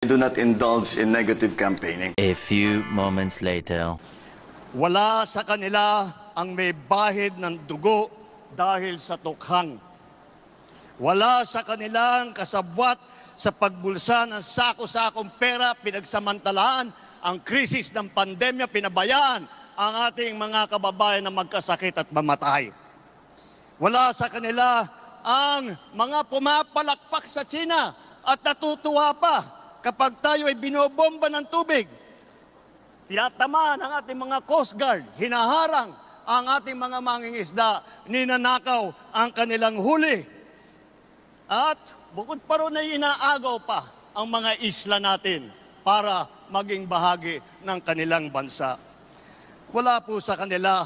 Do not indulge in negative campaigning. A few moments later. Wala sa kanila ang may bahid ng dugo dahil sa tukhang. Wala sa kanilang kasabwat sa pagbulsa ng sako-sakong pera, pinagsamantalaan ang krisis ng pandemya, pinabayaan ang ating mga kababayan na magkasakit at mamatay. Wala sa kanila ang mga pumapalakpak sa China at natutuwa pa kapag tayo ay binobomba ng tubig. Tinatamaan ang ating mga Coast Guard, hinaharang ang ating mga mangingisda, ninanakaw ang kanilang huli. At bukod pa ron ay inaagaw pa ang mga isla natin para maging bahagi ng kanilang bansa. Wala po sa kanila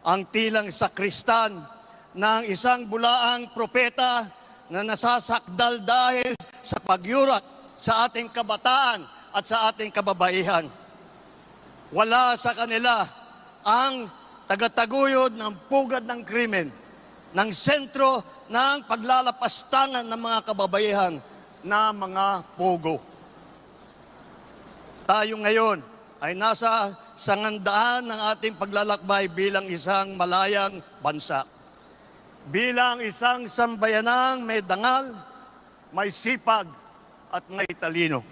ang tilang sakristan ng isang bulaang propeta na nasasakdal dahil sa pagyurak sa ating kabataan at sa ating kababaihan. Wala sa kanila ang tagataguyod ng pugad ng krimen, ng sentro ng paglalapastangan ng mga kababaihan na mga pogo. Tayo ngayon ay nasa sangandaan ng ating paglalakbay bilang isang malayang bansa. Bilang isang sambayanang may dangal, may sipag, at may talino.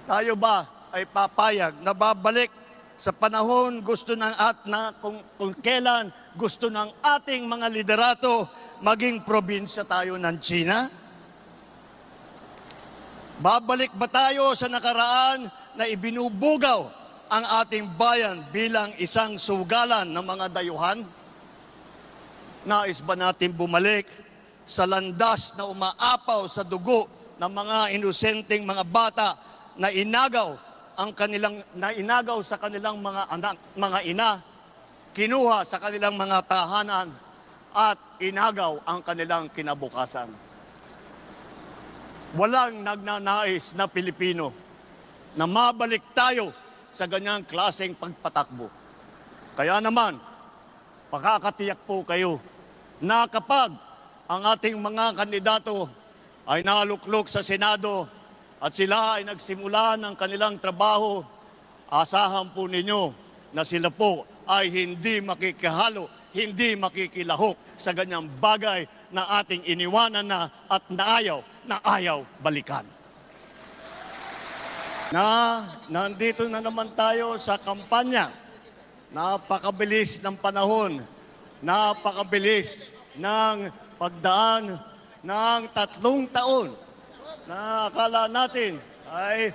Tayo ba ay papayag na babalik sa panahon gusto ng kung kailan gusto ng ating mga liderato maging probinsya tayo ng China? Babalik ba tayo sa nakaraan na ibinubugaw ang ating bayan bilang isang sugalan ng mga dayuhan? Nais ba natin bumalik sa landas na umaapaw sa dugo ng mga inosenteng mga bata na inagaw sa kanilang mga anak, mga ina, kinuha sa kanilang mga tahanan at inagaw ang kanilang kinabukasan. Walang nagnanais na Pilipino na mabalik tayo sa ganyang klaseng pagpatakbo. Kaya naman, pakakatiyak po kayo na kapag ang ating mga kandidato ay naluklok sa Senado at sila ay nagsimula ng kanilang trabaho, asahan po ninyo na sila po ay hindi makikihalo, hindi makikilahok sa ganyang bagay na ating iniwanan na at naayaw balikan. Nandito na naman tayo sa kampanya. Napakabilis ng panahon, napakabilis ng pagdaan ng 3 taon na akala natin ay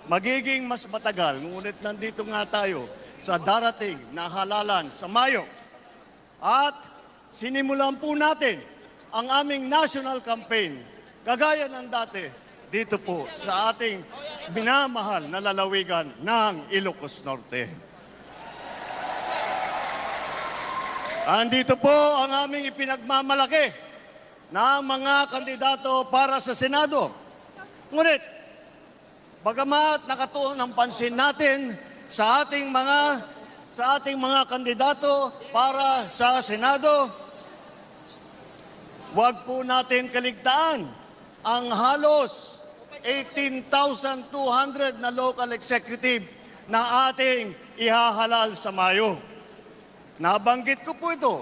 magiging mas matagal. Ngunit nandito nga tayo sa darating na halalan sa Mayo. At sinimulan po natin ang aming national campaign, kagaya ng dati, dito po sa ating minamahal na lalawigan ng Ilocos Norte. Andito po ang aming ipinagmamalaki ng mga kandidato para sa Senado. Ngunit, bagamat nakatuon ang pansin natin sa ating mga kandidato para sa Senado, huwag po natin kaligtaan ang halos 18,200 na local executive na ating ihahalal sa Mayo. Nabanggit ko po ito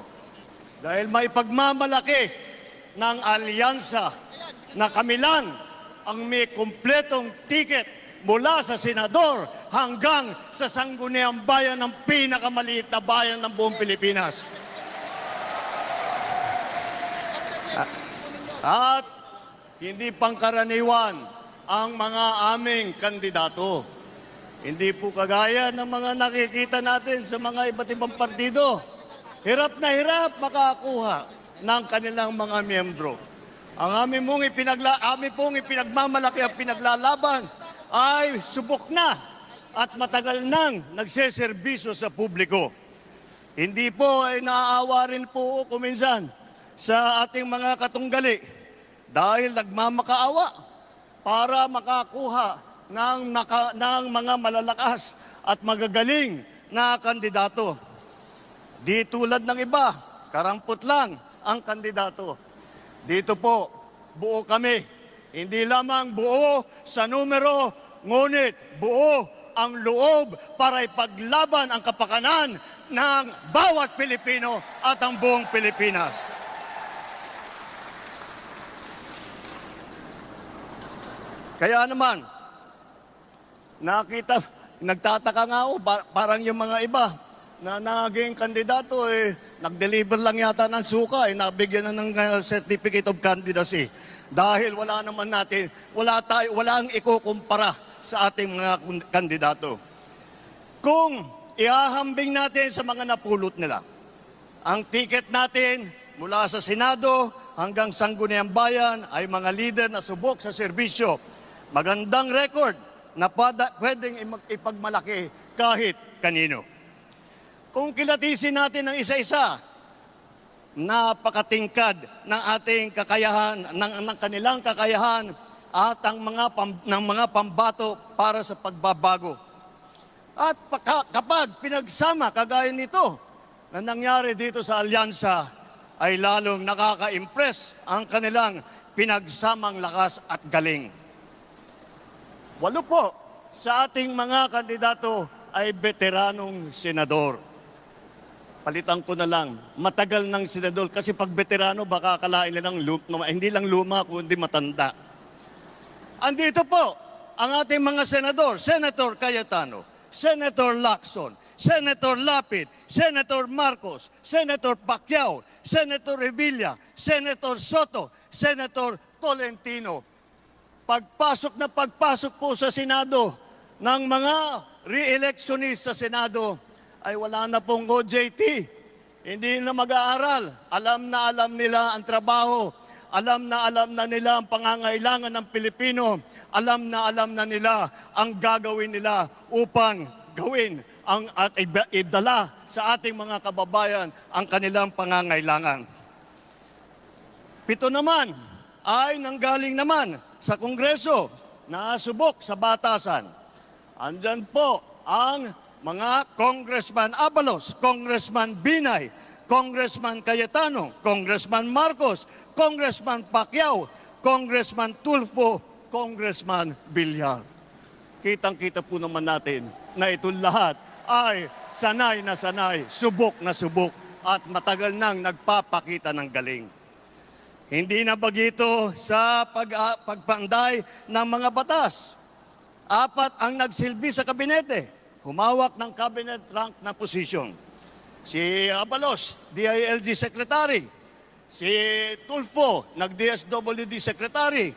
dahil may pagmamalaki ng alyansa na kami lang ang may kumpletong tiket mula sa senador hanggang sa sangguniang bayan ng pinakamaliit na bayan ng buong Pilipinas. At hindi pangkaraniwan ang mga aming kandidato. Hindi po kagaya ng mga nakikita natin sa mga iba't ibang partido. Hirap na hirap makakuha ng kanilang mga miyembro. Ang aming pong ipinagmamalaki at pinaglalaban ay subok na at matagal nang nagseserbisyo sa publiko. Hindi po ay naaawa rin po kuminsan sa ating mga katunggali dahil nagmamakaawa para makakuha ng mga malalakas at magagaling na kandidato. Di tulad ng iba, karampot lang ang kandidato. Dito po, buo kami Hindi lamang buo sa numero, ngunit buo ang loob para ipaglaban ang kapakanan ng bawat Pilipino at ang buong Pilipinas. Kaya naman, nagtataka nga ako, parang yung mga iba na naging kandidato, nag-deliver lang yata ng suka, nabigyan na ng certificate of candidacy. Dahil wala naman natin, walang ikukumpara sa ating mga kandidato. Kung ihahambing natin sa mga napulot nila, ang ticket natin mula sa Senado hanggang Sangguniang Bayan ay mga leader na subok sa serbisyo. Magandang record na pwedeng ipagmalaki kahit kanino. Kung kilatisin natin ng isa-isa, napakatingkad ng ating kakayahan, ng kanilang kakayahan at ng mga pambato para sa pagbabago. At kapag pinagsama kagaya nito na nangyari dito sa alyansa, ay lalong nakaka-impress ang kanilang pinagsamang lakas at galing. 8 po sa ating mga kandidato ay veteranong senador. Palitan ko na lang, matagal ng senador kasi pag veterano baka akalain nilang hindi lang luma kundi matanda. Andito po ang ating mga senador, Senator Cayetano, Senator Lacson, Senator Lapid, Senator Marcos, Senator Pacquiao, Senator Revilla, Senator Soto, Senator Tolentino. Pagpasok po sa Senado ng mga re-electionist sa Senado ay wala na pong OJT. Hindi na mag-aaral. Alam nila ang trabaho. Alam na nila ang pangangailangan ng Pilipino. Alam na nila ang gagawin nila upang gawin at idala sa ating mga kababayan ang kanilang pangangailangan. 7 naman ay nanggaling naman sa Kongreso na subok sa batasan. Andyan po ang mga Congressman Abalos, Congressman Binay, Congressman Cayetano, Congressman Marcos, Congressman Pacquiao, Congressman Tulfo, Congressman Villar. Kitang-kita po naman natin na itong lahat ay sanay na sanay, subok na subok at matagal nang nagpapakita ng galing. Hindi na bagito sa pagpanday ng mga batas. 4 ang nagsilbi sa kabinete. Humawak ng cabinet rank na posisyon. Si Abalos, DILG Secretary. Si Tulfo, nag-DSWD Secretary.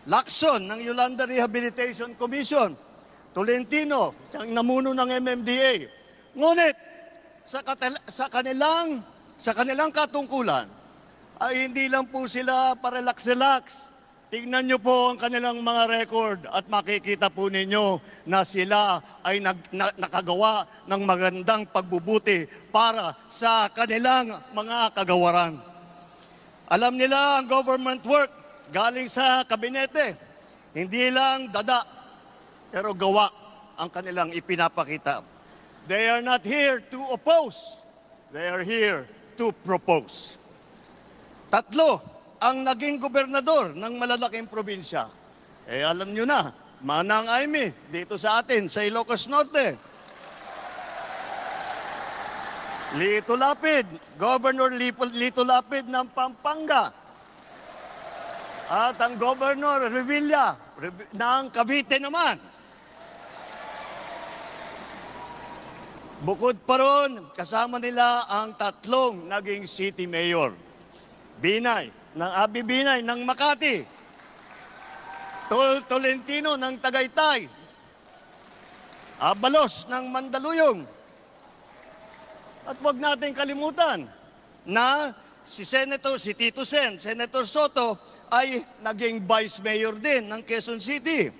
Lacson, ng Yolanda Rehabilitation Commission. Tolentino, siyang namuno ng MMDA. Ngunit, sa kanilang katungkulan, ay hindi lang po sila parelax-relax. Tingnan nyo po ang kanilang mga record at makikita po ninyo na sila ay nakagawa ng magandang pagbubuti para sa kanilang mga kagawaran. Alam nila ang government work galing sa kabinete. Hindi lang dada, pero gawa ang kanilang ipinapakita. They are not here to oppose. They are here to propose. 3 ang naging gobernador ng malalaking probinsya. Alam nyo na, Manang Aimee, dito sa atin, sa Ilocos Norte. Lito Lapid, Governor Lito Lapid ng Pampanga. At ang Governor Revilla ng Cavite naman. Bukod pa ron, kasama nila ang 3 naging city mayor. Binay, ng Abi Binay ng Makati. Tolentino ng Tagaytay. Abalos ng Mandaluyong. At huwag natin kalimutan na si Tito Sen, Senator Soto, ay naging Vice Mayor din ng Quezon City.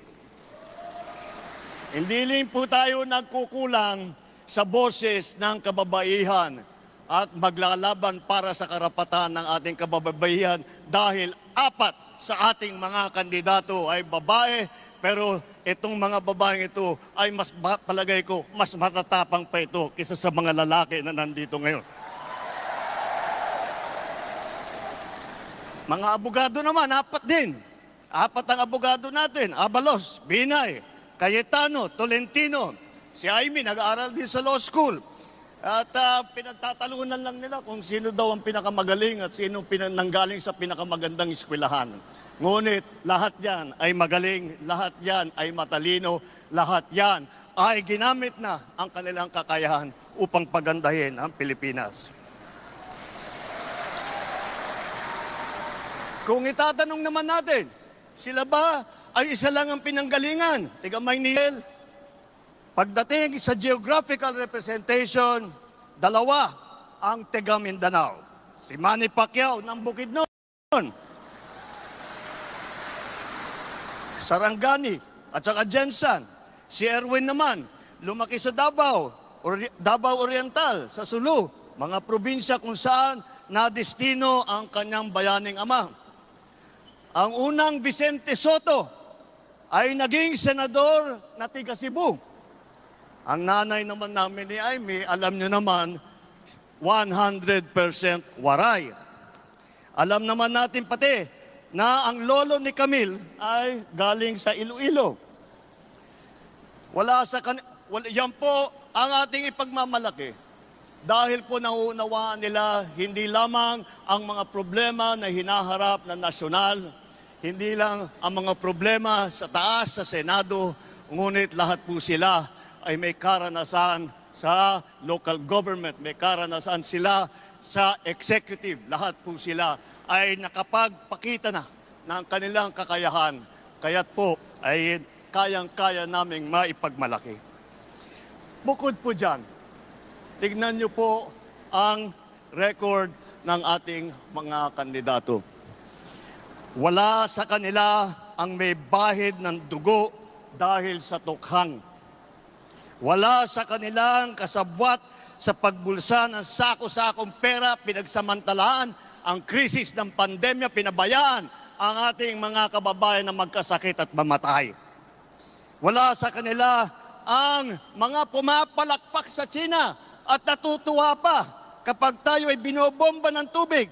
Hindi rin po tayo nagkukulang sa boses ng kababaihan at maglalaban para sa karapatan ng ating kababaihan dahil 4 sa ating mga kandidato ay babae, pero itong mga babaeng ito ay palagay ko, mas matatapang pa ito kaysa sa mga lalaki na nandito ngayon. Mga abogado naman, 4 din. Apat ang abogado natin, Abalos, Binay, Cayetano, Tolentino. Si Jaime nag-aaral din sa law school. At pinagtatalunan lang nila kung sino daw ang pinakamagaling at sino nanggaling sa pinakamagandang eskwelahan. Ngunit lahat yan ay magaling, lahat yan ay matalino, lahat yan ay ginamit na ang kanilang kakayahan upang pagandahin ang Pilipinas. Kung itatanong naman natin, sila ba ay isa lang ang pinanggalingan? Tiga Maynil, pagdating sa geographical representation, dalawa ang taga Mindanao. Si Manny Pacquiao ng Bukidnon, Sarangani at saka Jensan. Si Erwin naman, lumaki sa Davao, Davao Oriental, sa Sulu, mga probinsya kung saan nadestino ang kanyang bayaning ama. Ang unang Vicente Soto ay naging senador na tiga Cebu. Ang nanay naman namin ni Jaime, alam nyo naman, 100% waray. Alam naman natin pati na ang lolo ni Camille ay galing sa Iloilo. Yan po ang ating ipagmamalaki. Dahil po nauunawaan nila hindi lamang ang mga problema na hinaharap na nasyonal, hindi lang ang mga problema sa taas, sa Senado, ngunit lahat po sila ay may karanasan sa local government, may karanasan sila sa executive. Lahat po sila ay nakapagpakita na ng kanilang kakayahan. Kaya't po ay kayang-kaya naming maipagmalaki. Bukod po dyan, tignan niyo po ang record ng ating mga kandidato. Wala sa kanila ang may bahid ng dugo dahil sa tukhang. Wala sa kanilang kasabwat sa pagbulsa ng sako-sakong pera, pinagsamantalaan ang krisis ng pandemya, pinabayaan ang ating mga kababayan na magkasakit at mamatay. Wala sa kanila ang mga pumapalakpak sa China at natutuwa pa kapag tayo ay binobomba ng tubig.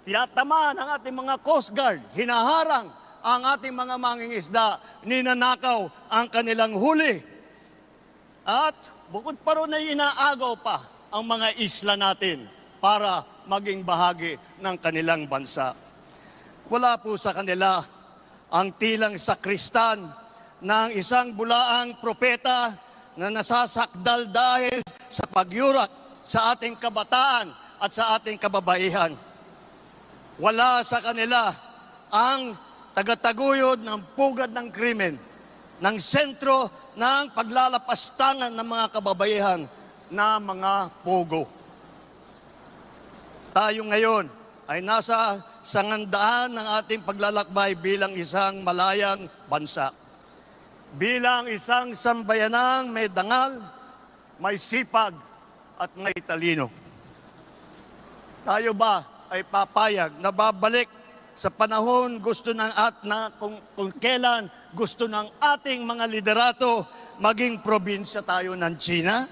Tinatamaan ang ating mga Coast Guard, hinaharang ang ating mga mangingisda, ninanakaw ang kanilang huli. At bukod pa ron ay inaagaw pa ang mga isla natin para maging bahagi ng kanilang bansa. Wala po sa kanila ang tilang sakristan ng isang bulaang propeta na nasasakdal dahil sa pagyurak sa ating kabataan at sa ating kababaihan. Wala sa kanila ang tagataguyod ng pugad ng krimen, ng sentro ng paglalapastangan ng mga kababaihan na mga pogo. Tayo ngayon ay nasa sangandaan ng ating paglalakbay bilang isang malayang bansa. Bilang isang sambayanang may dangal, may sipag at may talino. Tayo ba ay papayag na babalik sa panahon gusto ng kung kailan gusto ng ating mga liderato maging probinsya tayo ng China?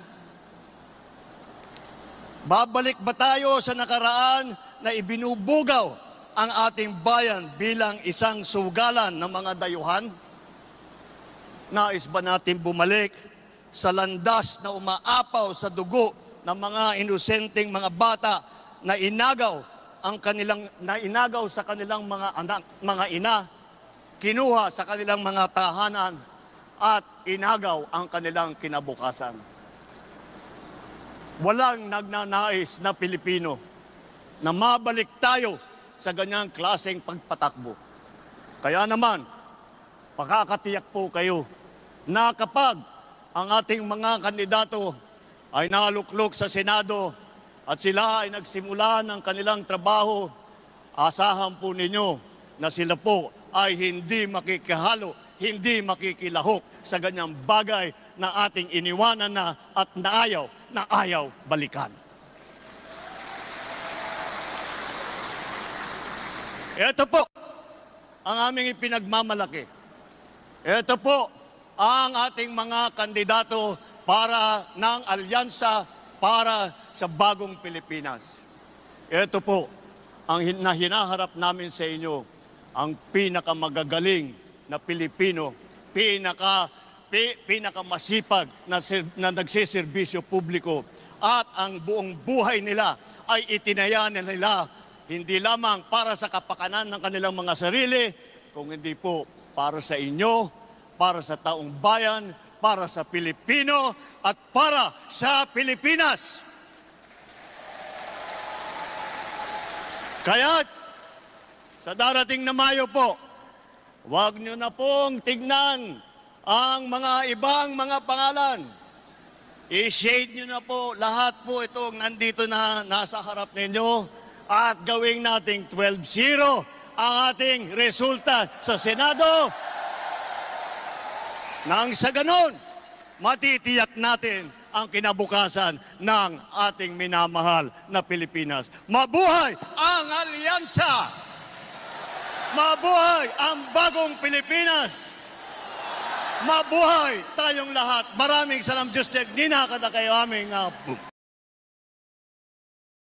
Babalik ba tayo sa nakaraan na ibinubugaw ang ating bayan bilang isang sugalan ng mga dayuhan? Nais ba natin bumalik sa landas na umaapaw sa dugo ng mga inosenteng mga bata na inagaw sa kanilang mga anak, mga ina, kinuha sa kanilang mga tahanan at inagaw ang kanilang kinabukasan? Walang nagnanais na Pilipino na mabalik tayo sa ganyang klaseng pagpatakbo. Kaya naman, pakakatiyak po kayo na kapag ang ating mga kandidato ay naluklok sa Senado at sila ay nagsimula ng kanilang trabaho, asahan po ninyo na sila po ay hindi makikihalo, hindi makikilahok sa ganyang bagay na ating iniwanan na at na ayaw balikan. Ito po ang aming ipinagmamalaki. Ito po ang ating mga kandidato para ng alyansa para sa bagong Pilipinas. Ito po ang hinaharap namin sa inyo ang pinakamagagaling na Pilipino, pinakamasipag na nagsiservisyo publiko, at ang buong buhay nila ay itinaya nila hindi lamang para sa kapakanan ng kanilang mga sarili, kung hindi po para sa inyo, para sa taong bayan, para sa Pilipino, at para sa Pilipinas. Kaya sa darating na Mayo po, huwag nyo na pong tignan ang mga ibang mga pangalan. I-shade nyo na po lahat po itong nandito na nasa harap ninyo at gawing nating 12-0 ang ating resulta sa Senado. Nang sa ganon, matitiyak natin ang kinabukasan ng ating minamahal na Pilipinas. Mabuhay ang alyansa! Mabuhay ang bagong Pilipinas! Mabuhay tayong lahat! Maraming salamat, Diyos, Ninakada kayo aming